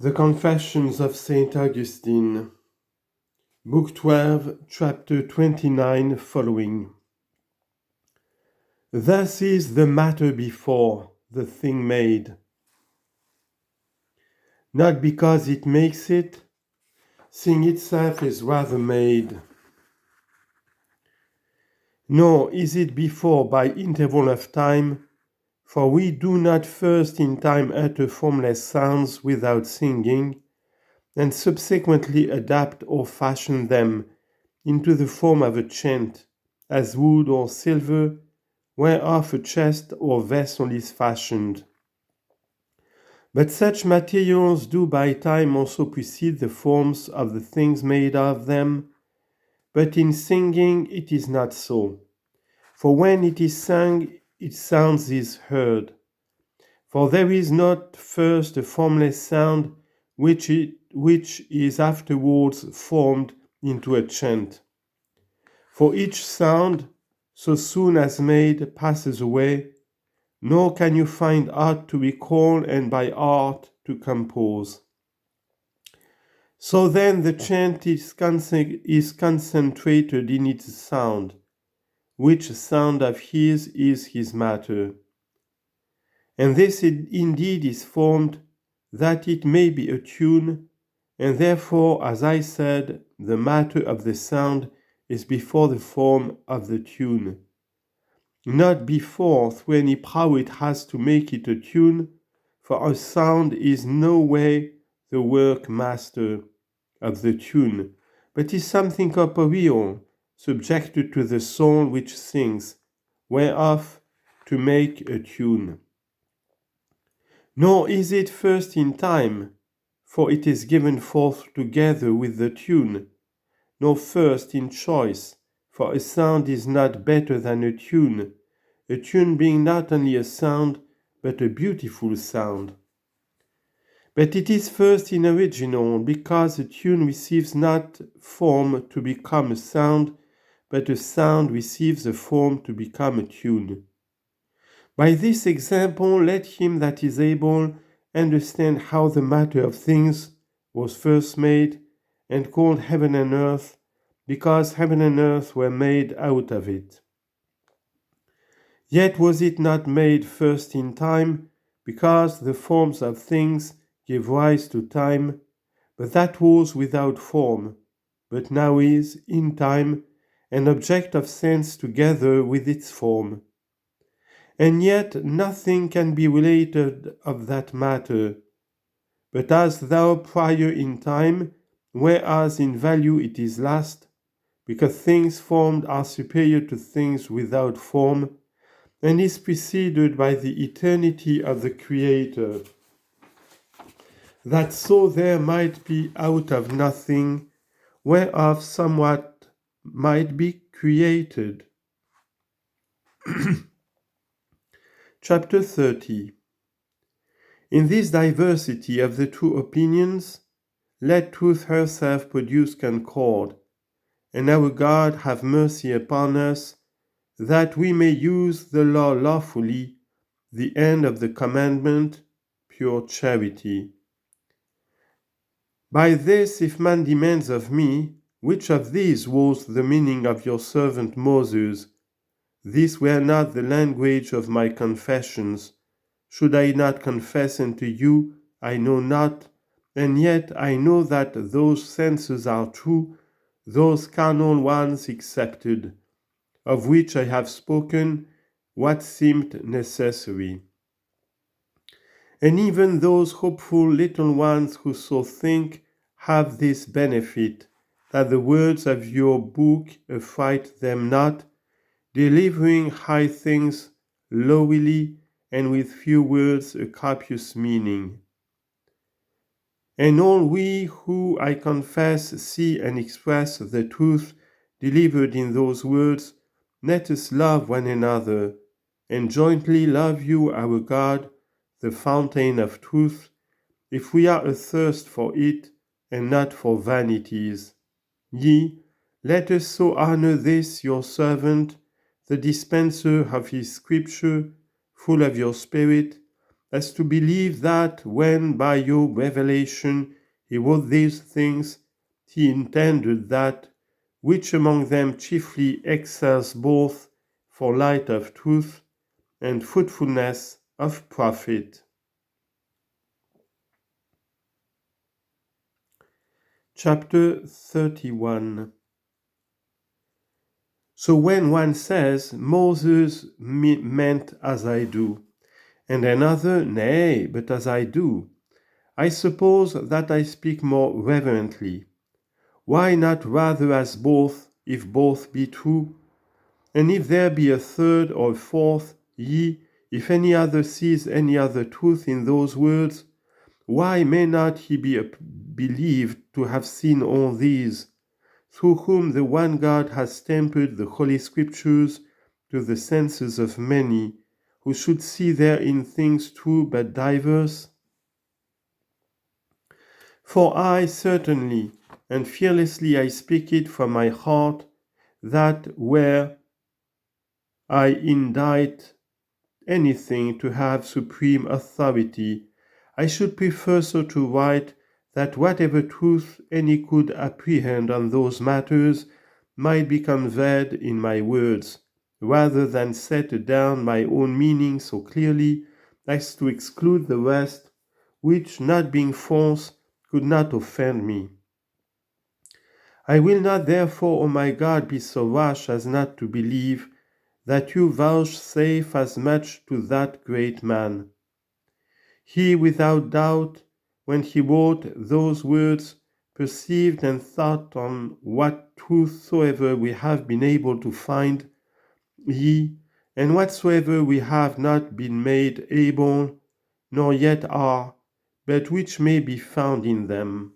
The Confessions of Saint Augustine, Book 12, Chapter 29 following. Thus is the matter before, the thing made. Not because it makes it, seeing itself is rather made. Nor is it before by interval of time, for we do not first in time utter formless sounds without singing, and subsequently adapt or fashion them into the form of a chant, as wood or silver, whereof a chest or vessel is fashioned. But such materials do by time also precede the forms of the things made of them, but in singing it is not so. For when it is sung, its sound is heard. For there is not first a formless sound which is afterwards formed into a chant. For each sound, so soon as made, passes away, nor can you find art to recall and by art to compose. So then the chant is concentrated in its sound, which sound of his is his matter. And this indeed is formed that it may be a tune, and therefore, as I said, the matter of the sound is before the form of the tune. Not before through any power it has to make it a tune, for a sound is no way the work master of the tune, but is something corporeal, subjected to the soul which sings, whereof to make a tune. Nor is it first in time, for it is given forth together with the tune, nor first in choice, for a sound is not better than a tune being not only a sound, but a beautiful sound. But it is first in original, because a tune receives not form to become a sound, but a sound receives a form to become a tune. By this example, let him that is able understand how the matter of things was first made, and called heaven and earth, because heaven and earth were made out of it. Yet was it not made first in time, because the forms of things gave rise to time, but that was without form, but now is, in time, an object of sense together with its form. And yet nothing can be related of that matter, but as thou prior in time, whereas in value it is last, because things formed are superior to things without form, and is preceded by the eternity of the Creator, that so there might be out of nothing, whereof somewhat might be created. Chapter 30. In this diversity of the two opinions, let truth herself produce concord, and our God have mercy upon us, that we may use the law lawfully, the end of the commandment, pure charity. By this, if man demands of me, which of these was the meaning of your servant Moses, these were not the language of my confessions. Should I not confess unto you, I know not, and yet I know that those senses are true, those carnal ones excepted, of which I have spoken what seemed necessary. And even those hopeful little ones who so think have this benefit, that the words of your book affright them not, delivering high things lowly and with few words a copious meaning. And all we who, I confess, see and express the truth delivered in those words, let us love one another, and jointly love you, our God, the fountain of truth, if we are athirst for it, and not for vanities. Ye, let us so honor this your servant, the dispenser of his scripture, full of your spirit, as to believe that when by your revelation he wrote these things, he intended that which among them chiefly excels both for light of truth and fruitfulness of profit. Chapter 31. So when one says, Moses meant as I do, and another, nay, but as I do, I suppose that I speak more reverently. Why not rather as both, if both be true? And if there be a third or fourth, if any other sees any other truth in those words, why may not he be believed to have seen all these, through whom the one God has tempered the Holy Scriptures to the senses of many, who should see therein things true but diverse? For I certainly and fearlessly I speak it from my heart, that where I indite anything to have supreme authority, I should prefer so to write that whatever truth any could apprehend on those matters might be conveyed in my words, rather than set down my own meaning so clearly as to exclude the rest, which, not being false, could not offend me. I will not therefore, O my God, be so rash as not to believe that you vouchsafe as much to that great man. He, without doubt, when he wrote those words, perceived and thought on what truth soever we have been able to find, and whatsoever we have not been made able, nor yet are, but which may be found in them.